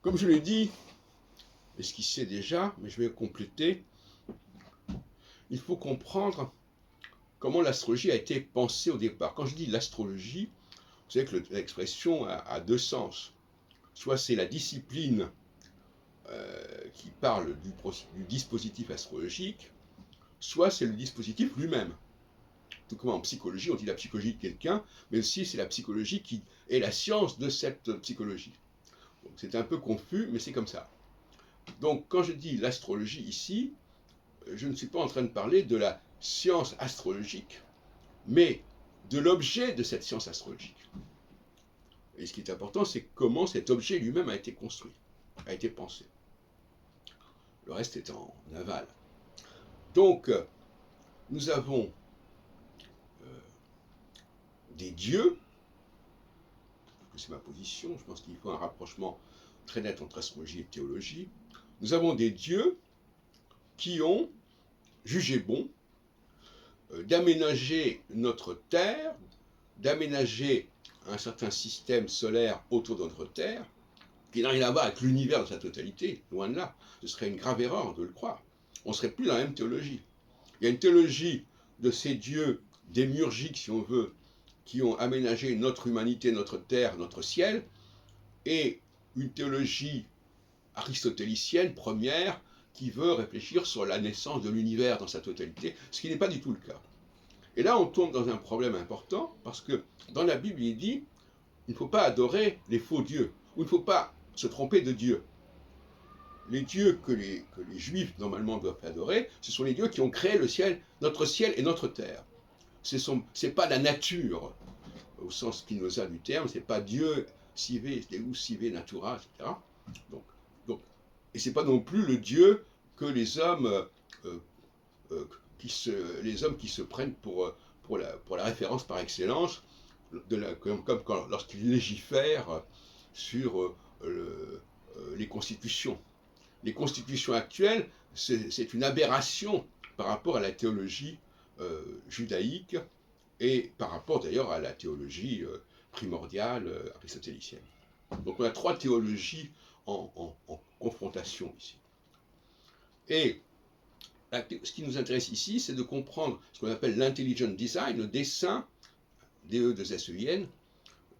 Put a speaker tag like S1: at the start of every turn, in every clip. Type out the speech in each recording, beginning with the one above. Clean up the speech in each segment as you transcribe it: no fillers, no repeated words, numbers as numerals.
S1: Comme je l'ai dit, esquissé déjà, mais je vais compléter, il faut comprendre comment l'astrologie a été pensée au départ. Quand je dis l'astrologie, vous savez que l'expression a deux sens. Soit c'est la discipline qui parle du dispositif astrologique, soit c'est le dispositif lui-même. Tout comme en psychologie, on dit la psychologie de quelqu'un, mais aussi c'est la psychologie qui est la science de cette psychologie. C'est un peu confus, mais c'est comme ça. Donc quand je dis l'astrologie ici, je ne suis pas en train de parler de la science astrologique, mais de l'objet de cette science astrologique. Et ce qui est important, c'est comment cet objet lui-même a été construit, a été pensé. Le reste est en aval. Donc, nous avons des dieux, c'est ma position, je pense qu'il faut un rapprochement très net entre astrologie et théologie. Nous avons des dieux qui ont jugé bon d'aménager notre Terre, d'aménager un certain système solaire autour de notre Terre, qui n'a rien à voir avec l'univers dans sa totalité, loin de là. Ce serait une grave erreur de le croire. On ne serait plus dans la même théologie. Il y a une théologie de ces dieux démiurgiques, si on veut, qui ont aménagé notre humanité, notre terre, notre ciel, et une théologie aristotélicienne première qui veut réfléchir sur la naissance de l'univers dans sa totalité, ce qui n'est pas du tout le cas. Et là, on tombe dans un problème important, parce que dans la Bible, il dit il ne faut pas adorer les faux dieux, ou il ne faut pas se tromper de Dieu. Les dieux que les Juifs, normalement, doivent adorer, ce sont les dieux qui ont créé le ciel, notre ciel et notre terre. Ce n'est pas la nature, au sens Spinoza du terme, ce n'est pas Dieu, sive, Deus, sive, natura, etc. Et ce n'est pas non plus le Dieu que les hommes, qui se prennent pour la référence par excellence, comme lorsqu'ils légifèrent sur les constitutions. Les constitutions actuelles, c'est une aberration par rapport à la théologie judaïque et par rapport d'ailleurs à la théologie primordiale aristotélicienne. Donc on a trois théologies en confrontation ici. Et ce qui nous intéresse ici, c'est de comprendre ce qu'on appelle l'intelligent design, le dessin, DE2SEIN,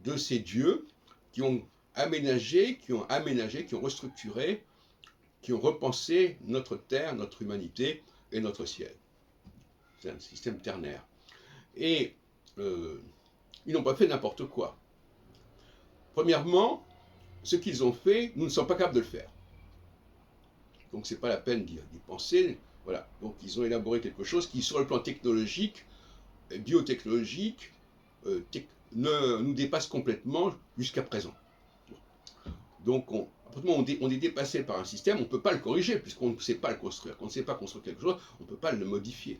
S1: de ces dieux qui ont aménagé, qui ont restructuré, qui ont repensé notre terre, notre humanité et notre ciel. C'est un système ternaire. Et ils n'ont pas fait n'importe quoi. Premièrement, ce qu'ils ont fait, nous ne sommes pas capables de le faire. Donc c'est pas la peine d'y penser. Voilà. Donc ils ont élaboré quelque chose qui, sur le plan technologique, biotechnologique, nous dépasse complètement jusqu'à présent. Donc on est dépassé par un système, on ne peut pas le corriger puisqu'on ne sait pas le construire. Quand on ne sait pas construire quelque chose, on ne peut pas le modifier.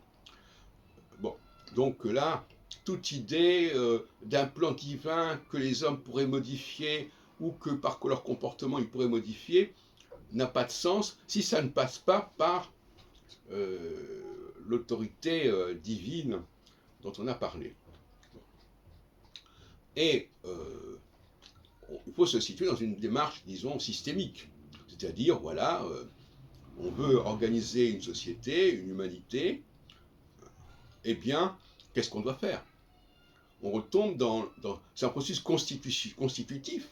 S1: Bon, donc là, toute idée d'un plan divin que les hommes pourraient modifier ou que par leur comportement ils pourraient modifier n'a pas de sens si ça ne passe pas par l'autorité divine dont on a parlé. Et il faut se situer dans une démarche, disons, systémique. C'est-à-dire, voilà, on veut organiser une société, une humanité, eh bien, qu'est-ce qu'on doit faire? On retombe c'est un processus constitutif,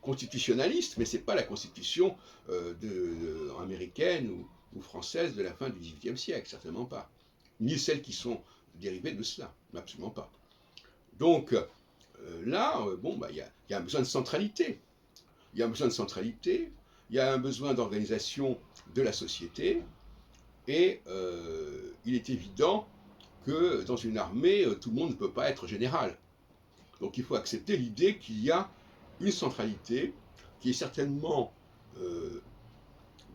S1: constitutionnaliste, mais ce n'est pas la constitution américaine ou française de la fin du XVIIIe siècle, certainement pas. Ni celles qui sont dérivées de cela, absolument pas. Donc, là, il y a un besoin de centralité. Il y a un besoin de centralité, il y a un besoin d'organisation de la société, et il est évident que dans une armée, tout le monde ne peut pas être général. Donc il faut accepter l'idée qu'il y a une centralité qui est certainement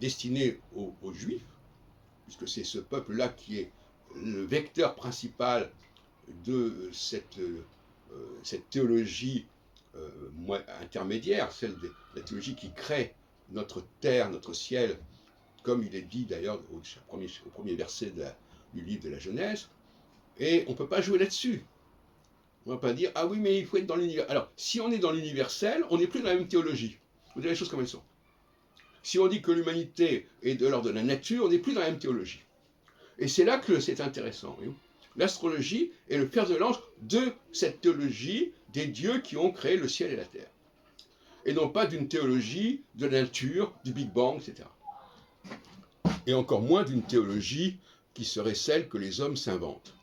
S1: destinée aux Juifs, puisque c'est ce peuple-là qui est le vecteur principal de cette théologie intermédiaire, celle de la théologie qui crée notre terre, notre ciel, comme il est dit d'ailleurs au premier verset du livre de la Genèse, et on ne peut pas jouer là-dessus. On ne va pas dire, ah oui, mais il faut être dans l'univers. Alors, si on est dans l'universel, on n'est plus dans la même théologie. Vous dire les choses comme elles sont. Si on dit que l'humanité est de l'ordre de la nature, on n'est plus dans la même théologie. Et c'est là que c'est intéressant. L'astrologie est le fer de lance de cette théologie des dieux qui ont créé le ciel et la terre. Et non pas d'une théologie de la nature, du Big Bang, etc. Et encore moins d'une théologie qui serait celle que les hommes s'inventent.